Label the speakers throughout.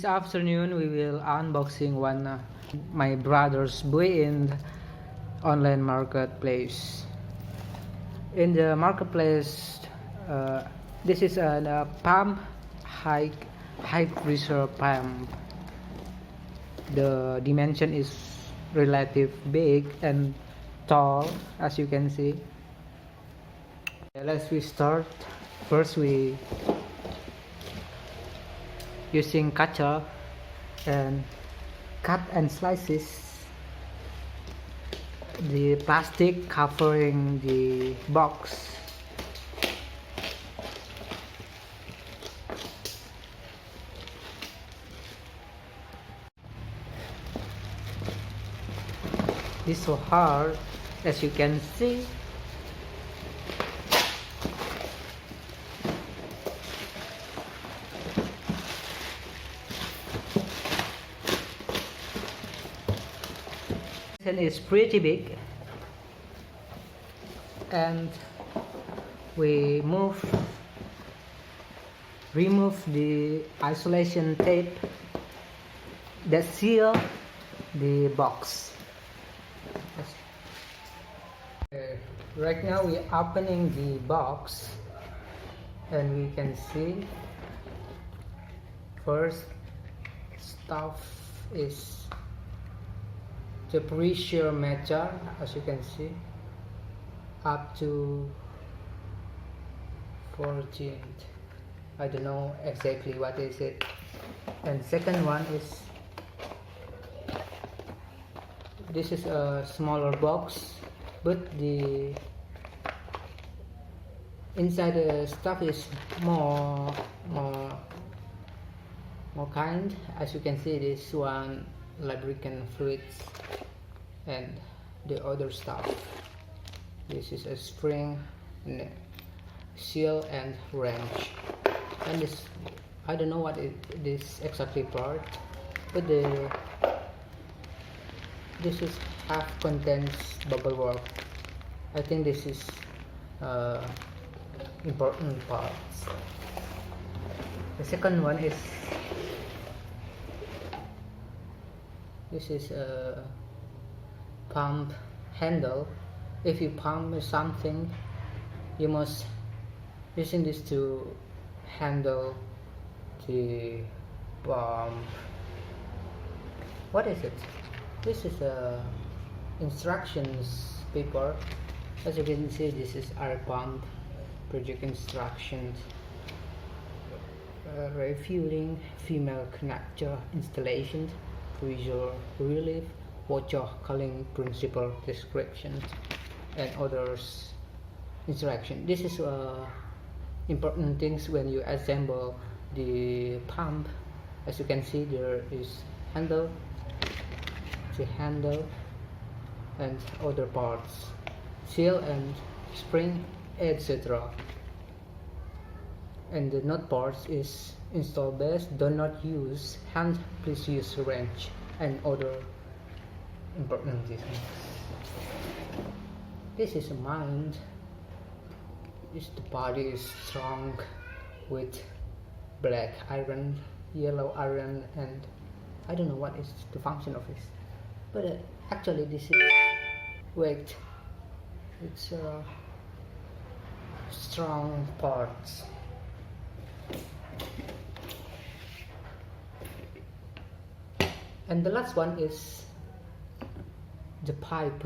Speaker 1: afternoon we will unboxing one my brother's buy in online marketplace. In the marketplace, this is a pump, high pressure pump. The dimension is relative big and tall, as you can see. Let's start. First we using cutter and cut and slices the plastic covering the box. This is so hard, as you can see. And it's pretty big, and we remove the isolation tape that seal the box. Right now we're opening the box, and we can see first stuff is the pressure meter, as you can see, up to 14. I don't know exactly what is it. And second one is, this is a smaller box, but the inside the stuff is more kind. As you can see, this one lubricant fluids and the other stuff. This is a spring, and seal and wrench, and this, I don't know what this exactly part, but this is half contains bubble wrap. I think this is important parts. The second one is, this is a pump handle. If you pump something, you must using this to handle the pump. What is it? This is a instructions paper. As you can see, this is our pump project instructions, refueling, female connector installation, pressure relief, water cooling principle description, and others instruction. This is important things when you assemble the pump. As you can see, there is handle, the handle, and other parts, seal and spring, etc. And the nut parts is install best. Do not use hand, please use wrench, and other important things. This is a mind. The body is strong with black iron, yellow iron, and I don't know what is the function of this, but actually this is weight. It's strong parts. And the last one is the pipe.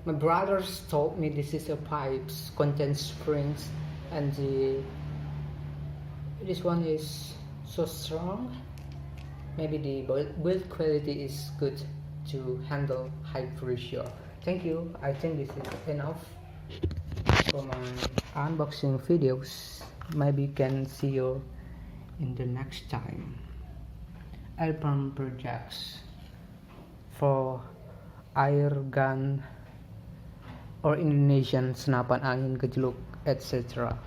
Speaker 1: My brothers told me this is a pipe, contains springs, and this one is so strong. Maybe the build quality is good to handle high pressure. Thank you. I think this is enough for my unboxing videos. Maybe you can see you in the next time. Album projects for air gun or Indonesian senapan angin, gejluk, etc.